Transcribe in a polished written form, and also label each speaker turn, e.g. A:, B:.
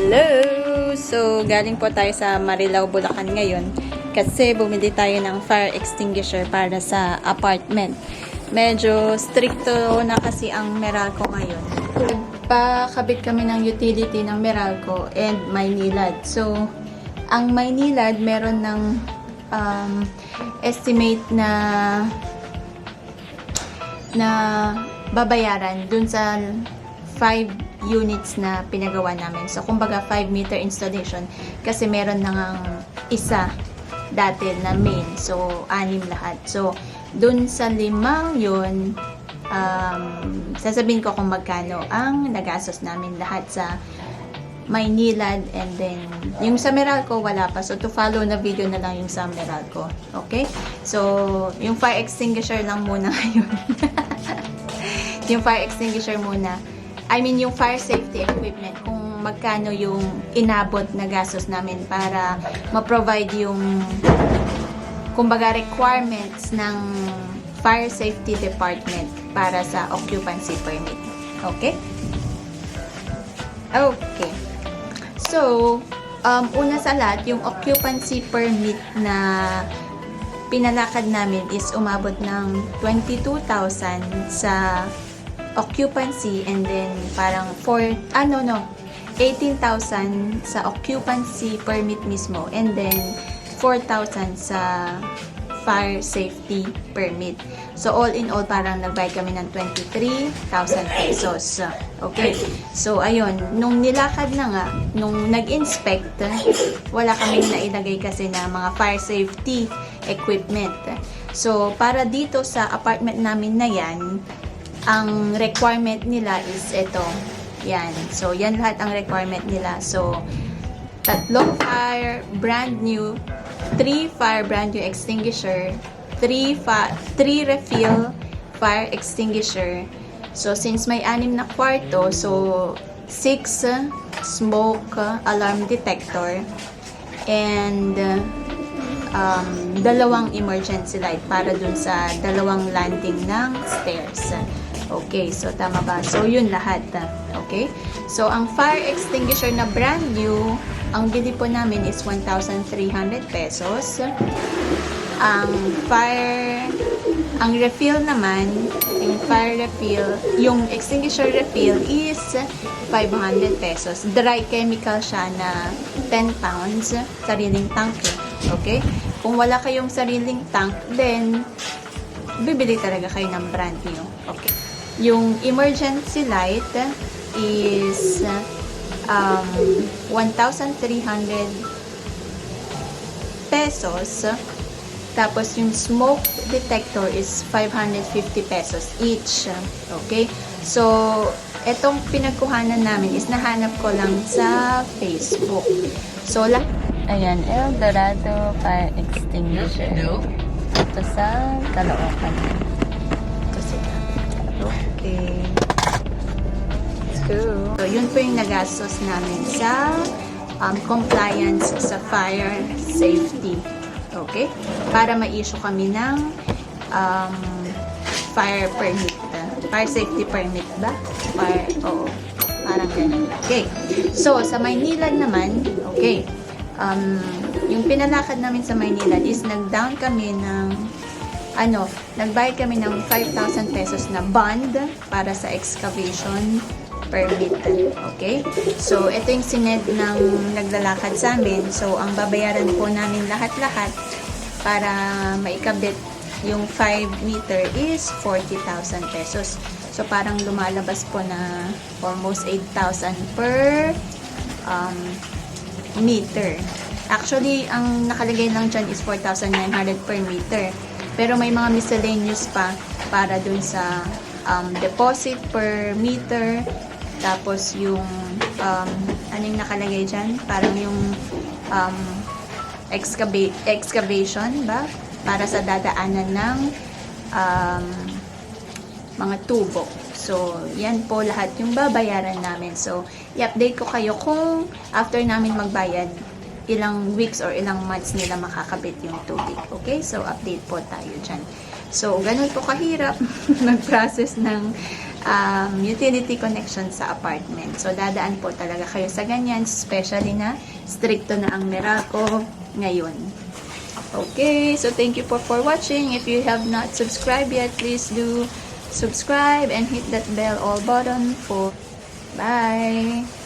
A: Hello! So, galing po tayo sa Marilao, Bulacan ngayon kasi bumili tayo ng fire extinguisher para sa apartment. Medyo stricto na kasi ang Meralco ngayon. Pakabit kami ng utility ng Meralco and Maynilad. So, ang Maynilad meron ng estimate na babayaran dun sa 5 units na pinagawa namin. So, kumbaga 5-meter installation kasi meron nang isa dati na main. So, 6 lahat. So, dun sa 5 yun, sasabihin ko kung magkano ang nagastos namin lahat sa Maynilad, and then yung sa Meralco wala pa. So, to follow na video na lang yung sa Meralco. Okay? So, yung fire extinguisher lang muna ngayon. Yung fire extinguisher muna. I mean, yung fire safety equipment, kung magkano yung inabot na gastos namin para ma-provide yung, kumbaga, requirements ng fire safety department para sa occupancy permit. Okay? Okay. So, una sa lahat, yung occupancy permit na pinalakad namin is umabot ng 22,000 sa occupancy, and then parang 18,000 sa occupancy permit mismo, and then 4,000 sa fire safety permit. So, all in all, parang nagbayad kami ng 23,000 pesos. Okay. So, ayun. Nung nilakad na nga, nung nag-inspect, wala kaming nailagay kasi na mga fire safety equipment. So, para dito sa apartment namin na yan, ang requirement nila is ito. Yan. So, yan lahat ang requirement nila. So, 3 fire brand new, 3 fire brand new extinguisher, 3 refill fire extinguisher. So, since may 6 na kwarto, so 6 smoke alarm detector, and 2 emergency light para dun sa 2 landing ng stairs. Okay, so tama ba? So, yun lahat. Okay? So, ang fire extinguisher na brand new, ang bili po namin is 1,300 pesos. Ang refill naman, yung extinguisher refill is 500 pesos. Dry chemical siya na 10 pounds, sariling tank. Okay? Kung wala kayong sariling tank, then bibili talaga kayo ng brand new. Okay. Yung emergency light is 1,300 pesos. Tapos yung smoke detector is 550 pesos each. Okay? So, etong pinagkuhanan namin is nahanap ko lang sa Facebook. So, ayan, El Dorado Fire Extinguisher. Ito sa Caloocan. Ito sila. Okay. Let's go. So, yun po yung nagastos namin sa compliance sa fire safety. Okay? Para ma-issue kami ng fire permit. Fire safety permit ba? Oo. Parang ganun. Okay. So, sa Maynilad naman, okay. Yung pinalakad namin sa Maynilad is nag-down kami ng nagbayad kami ng 5,000 pesos na bond para sa excavation permit. Okay? So, ito yung sined ng naglalakad sa amin. So, ang babayaran po namin lahat-lahat para maikabit yung 5 meter is 40,000 pesos. So, parang lumalabas po na almost 8,000 per meter. Actually, ang nakalagay lang dyan is 4,900 per meter. Pero may mga miscellaneous pa para dun sa deposit per meter. Tapos yung anong nakalagay dyan? Parang yung excavation ba? Para sa dadaanan ng mga tubo. So, yan po lahat yung babayaran namin. So, i-update ko kayo kung after namin magbayad, ilang weeks or ilang months nila makakabit yung tubig. Okay? So, update po tayo dyan. So, ganun po kahirap mag-process ng utility connection sa apartment. So, dadaan po talaga kayo sa ganyan, especially na stricto na ang Meralco ngayon. Okay, so thank you for watching. If you have not subscribed yet, please do subscribe and hit that bell all button for bye.